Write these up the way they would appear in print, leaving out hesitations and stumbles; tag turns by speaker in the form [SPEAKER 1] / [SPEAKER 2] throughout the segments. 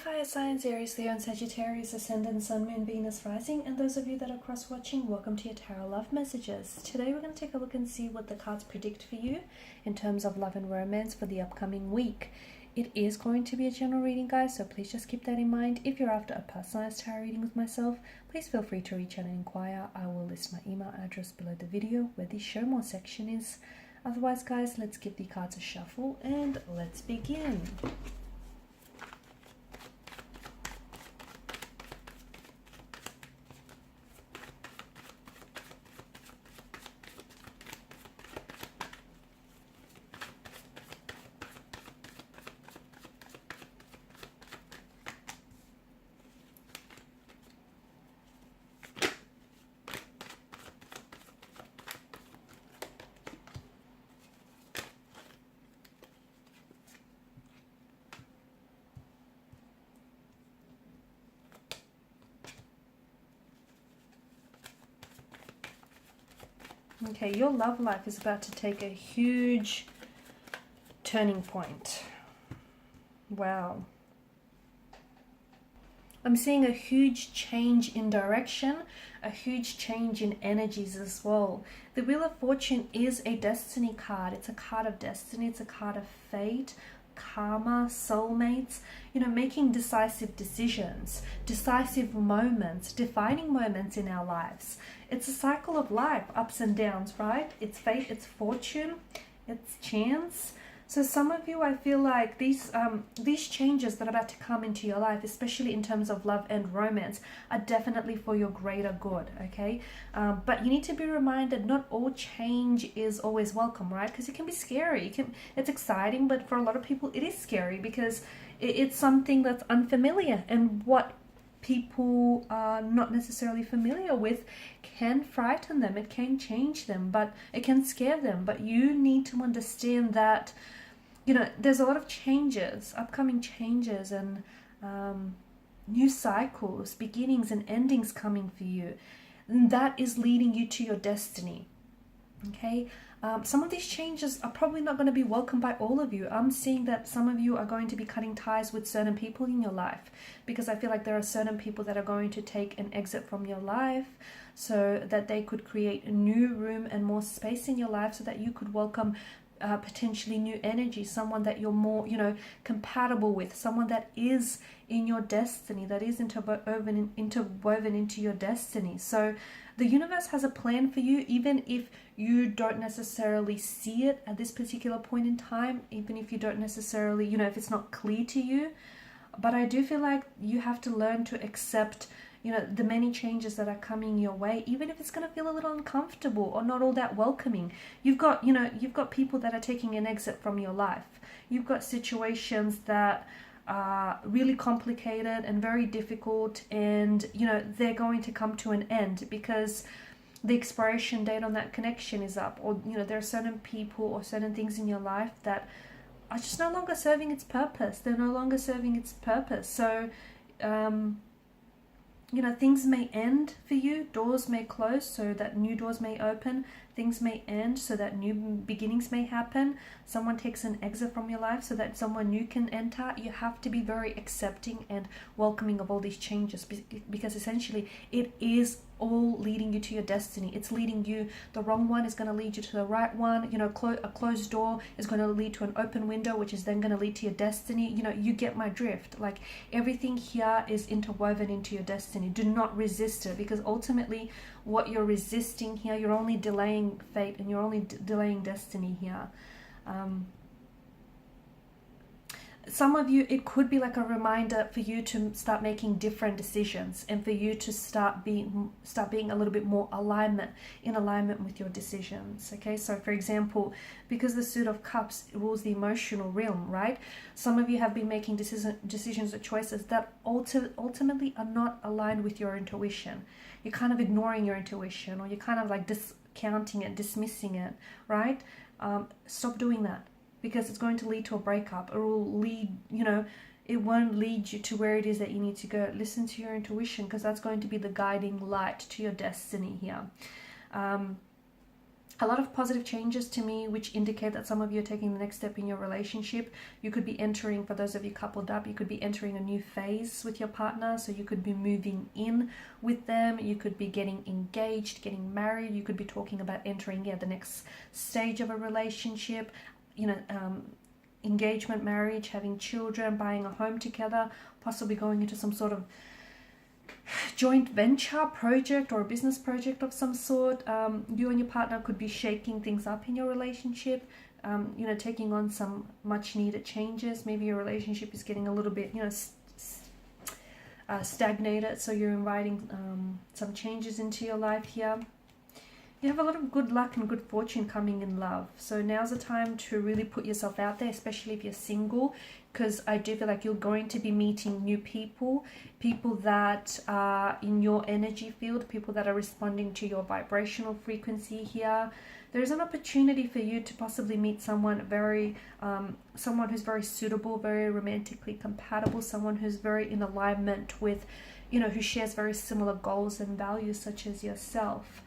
[SPEAKER 1] fire signs, Aries, Leo, and Sagittarius, Ascendant, Sun, Moon, Venus, Rising, and those of you that are cross-watching, welcome to your Tarot Love Messages. Today we're going to take a look and see what the cards predict for you in terms of love and romance for the upcoming week. It is going to be a general reading, guys, so please just keep that in mind. If you're after a personalized tarot reading with myself, please feel free to reach out and inquire. I will list my email address below the video where the show more section is. Otherwise, guys, let's give the cards a shuffle and let's begin. Okay, your love life is about to take a huge turning point. Wow. I'm seeing a huge change in direction, a huge change in energies as well. The Wheel of Fortune is a destiny card. It's a card of destiny. It's a card of fate, karma, soulmates, making decisive decisions, decisive moments, defining moments in our lives. It's a cycle of life, ups and downs, right? It's fate, it's fortune, it's chance. So some of you, I feel like these changes that are about to come into your life, especially in terms of love and romance, are definitely for your greater good, okay? But you need to be reminded not all change is always welcome, right? Because it can be scary. It's exciting, but for a lot of people, it is scary because it's something that's unfamiliar, and what people are not necessarily familiar with can frighten them. It can change them, but it can scare them. But you need to understand that there's a lot of changes, upcoming changes, and new cycles, beginnings and endings coming for you, and that is leading you to your destiny. Okay, some of these changes are probably not going to be welcomed by all of you. I'm seeing that some of you are going to be cutting ties with certain people in your life, because I feel like there are certain people that are going to take an exit from your life so that they could create a new room and more space in your life so that you could welcome potentially new energy, someone that you're more compatible with, someone that is in your destiny, that is interwoven into your destiny. So the universe has a plan for you, even if you don't necessarily see it at this particular point in time, even if you don't necessarily, if it's not clear to you. But I do feel like you have to learn to accept the many changes that are coming your way, even if it's going to feel a little uncomfortable or not all that welcoming. You've got people that are taking an exit from your life. You've got situations that are really complicated and very difficult, and they're going to come to an end because the expiration date on that connection is up, or there are certain people or certain things in your life that are just no longer serving its purpose. They're no longer serving its purpose. So things may end for you, doors may close so that new doors may open, things may end so that new beginnings may happen, someone takes an exit from your life so that someone new can enter. You have to be very accepting and welcoming of all these changes, because essentially it is all leading you to your destiny. It's leading you, the wrong one is going to lead you to the right one. A closed door is going to lead to an open window, which is then going to lead to your destiny. You get my drift. Like, everything here is interwoven into your destiny. Do not resist it, because ultimately what you're resisting here, you're only delaying fate and you're only delaying destiny here. Some of you, it could be like a reminder for you to start making different decisions, and for you to start being a little bit more in alignment with your decisions. Okay, so for example, because the Suit of Cups rules the emotional realm, right? Some of you have been making decisions or choices that ultimately are not aligned with your intuition. You're kind of ignoring your intuition, or you're kind of like discounting it, dismissing it, right? Stop doing that, because it's going to lead to a breakup. It will lead, it won't lead you to where it is that you need to go. Listen to your intuition, because that's going to be the guiding light to your destiny here. A lot of positive changes to me, which indicate that some of you are taking the next step in your relationship. You could be entering, for those of you coupled up, you could be entering a new phase with your partner. So you could be moving in with them. You could be getting engaged, getting married. You could be talking about entering, the next stage of a relationship. Engagement, marriage, having children, buying a home together, possibly going into some sort of joint venture project or a business project of some sort. You and your partner could be shaking things up in your relationship, taking on some much needed changes. Maybe your relationship is getting a little bit, stagnated, so you're inviting some changes into your life here. You have a lot of good luck and good fortune coming in love. So now's the time to really put yourself out there, especially if you're single, because I do feel like you're going to be meeting new people, people that are in your energy field, people that are responding to your vibrational frequency here. There's an opportunity for you to possibly meet someone someone who's very suitable, very romantically compatible, someone who's very in alignment with, who shares very similar goals and values such as yourself.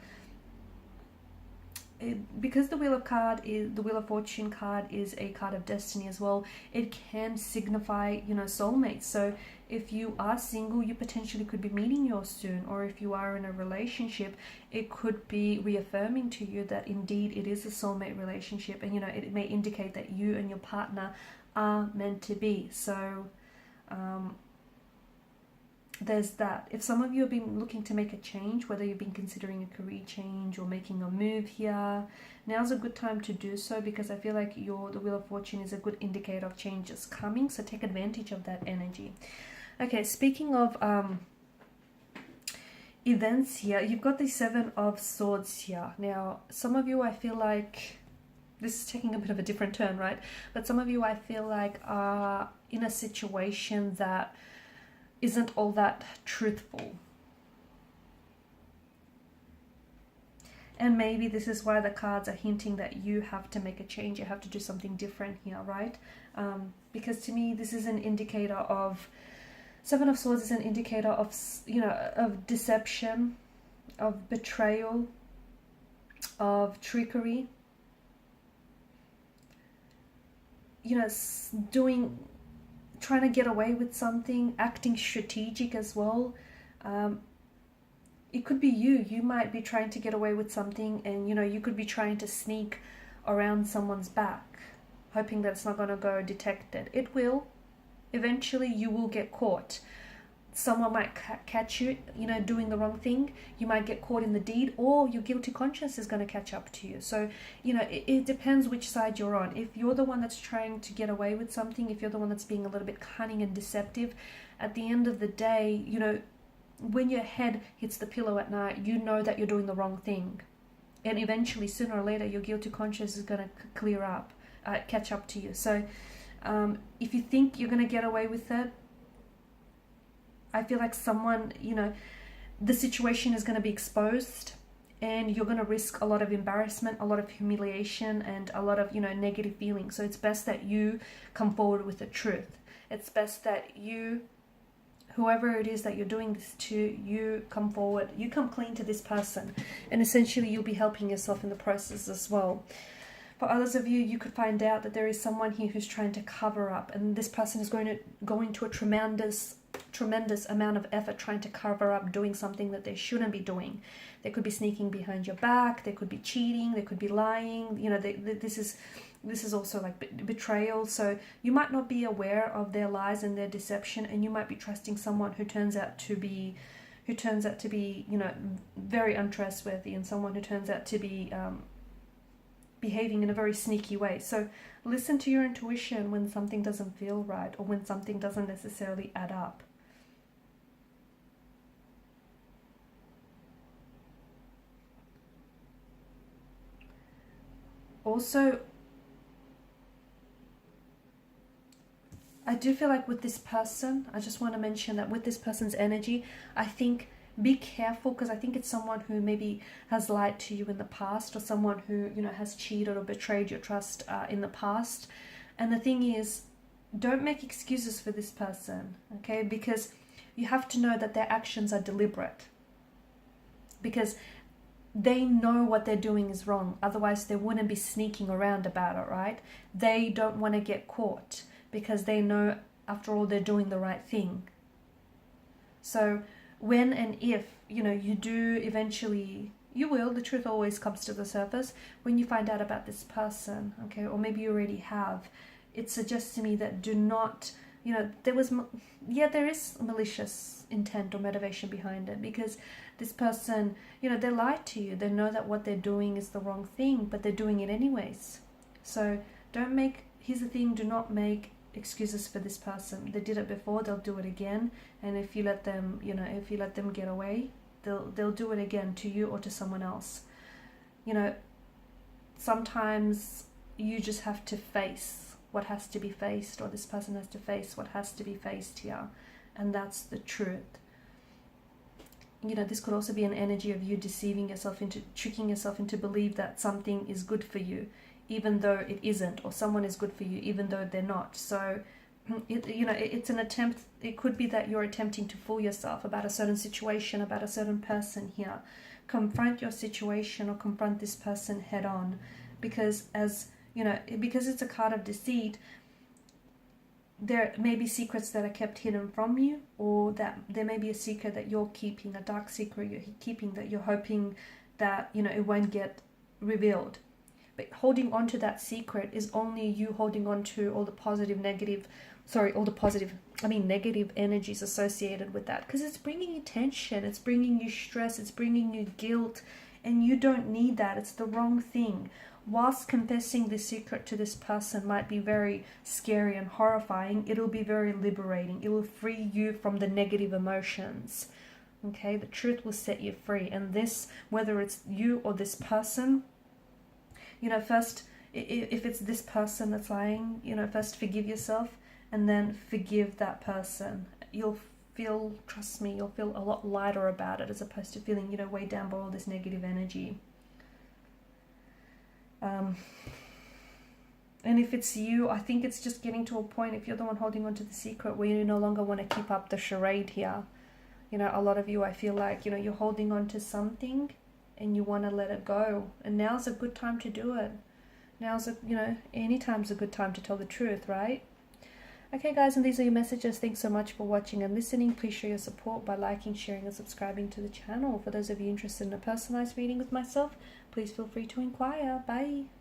[SPEAKER 1] Because the Wheel of Fortune card is a card of destiny as well, it can signify, soulmates. So if you are single, you potentially could be meeting yours soon, or if you are in a relationship, it could be reaffirming to you that indeed it is a soulmate relationship, and it may indicate that you and your partner are meant to be. So there's that. If some of you have been looking to make a change, whether you've been considering a career change or making a move here, now's a good time to do so, because I feel like the Wheel of Fortune is a good indicator of changes coming, so take advantage of that energy. Okay, speaking of events here, you've got the Seven of Swords here. Now, some of you, I feel like, this is taking a bit of a different turn, right? But some of you, I feel like, are in a situation that isn't all that truthful. And maybe this is why the cards are hinting that you have to make a change, you have to do something different here, right? Because to me, this is an indicator of, Seven of Swords is an indicator of, of deception, of betrayal, of trickery. Trying to get away with something, acting strategic as well. It could be you might be trying to get away with something, and you could be trying to sneak around someone's back, hoping that it's not going to go detected. It will. Eventually you will get caught. Someone might catch you, doing the wrong thing. You might get caught in the deed, or your guilty conscience is going to catch up to you. So, it depends which side you're on. If you're the one that's trying to get away with something, if you're the one that's being a little bit cunning and deceptive, at the end of the day, when your head hits the pillow at night, you know that you're doing the wrong thing. And eventually, sooner or later, your guilty conscience is going to catch up to you. So, if you think you're going to get away with it, I feel like someone, the situation is going to be exposed, and you're going to risk a lot of embarrassment, a lot of humiliation, and a lot of, negative feelings. So it's best that you come forward with the truth. It's best that whoever it is that you're doing this to, you come forward, you come clean to this person, and essentially you'll be helping yourself in the process as well. For others of you, you could find out that there is someone here who's trying to cover up, and this person is going to a tremendous amount of effort trying to cover up doing something that they shouldn't be doing. They could be sneaking behind your back, they could be cheating, they could be lying. This is also like betrayal. So you might not be aware of their lies and their deception, and you might be trusting someone who turns out to be very untrustworthy, and someone who turns out to be behaving in a very sneaky way. So listen to your intuition when something doesn't feel right, or when something doesn't necessarily add up. Also, I do feel like with this person, I just want to mention that with this person's energy, I think be careful, because I think it's someone who maybe has lied to you in the past, or someone who, has cheated or betrayed your trust in the past. And the thing is, don't make excuses for this person, okay? Because you have to know that their actions are deliberate. Because they know what they're doing is wrong. Otherwise, they wouldn't be sneaking around about it, right? They don't want to get caught because they know, after all, they're doing the right thing. So when and if, you do eventually, you will, the truth always comes to the surface when you find out about this person, okay? Or maybe you already have. It suggests to me that do not, there is malicious intent or motivation behind it, because this person, they lied to you. They know that what they're doing is the wrong thing, but they're doing it anyways. So here's the thing, do not make excuses for this person. They did it before, they'll do it again. And if you let them, get away, they'll do it again to you or to someone else. Sometimes you just have to face what has to be faced, or this person has to face what has to be faced here, and that's the truth. This could also be an energy of you deceiving yourself into, tricking yourself into believe that something is good for you even though it isn't, or someone is good for you even though they're not. So it's an attempt. It could be that you're attempting to fool yourself about a certain situation, about a certain person here. Confront your situation, or confront this person head on, because because it's a card of deceit, there may be secrets that are kept hidden from you, or that there may be a secret that you're keeping, a dark secret you're keeping, that you're hoping that it won't get revealed. But holding on to that secret is only you holding on to all the negative energies associated with that, because it's bringing you tension, it's bringing you stress, it's bringing you guilt, and you don't need that. It's the wrong thing. Whilst confessing the secret to this person might be very scary and horrifying, it'll be very liberating. It will free you from the negative emotions. Okay, the truth will set you free. And this, whether it's you or this person, first, if it's this person that's lying, first forgive yourself, and then forgive that person. You'll feel, trust me, you'll feel a lot lighter about it, as opposed to feeling, weighed down by all this negative energy. And if it's you, I think it's just getting to a point, if you're the one holding on to the secret, where you no longer want to keep up the charade here. A lot of you, I feel like, you're holding on to something and you want to let it go. And now's a good time to do it. Anytime's a good time to tell the truth, right? Okay, guys, and these are your messages. Thanks so much for watching and listening. Please show your support by liking, sharing, and subscribing to the channel. For those of you interested in a personalized reading with myself, please feel free to inquire. Bye.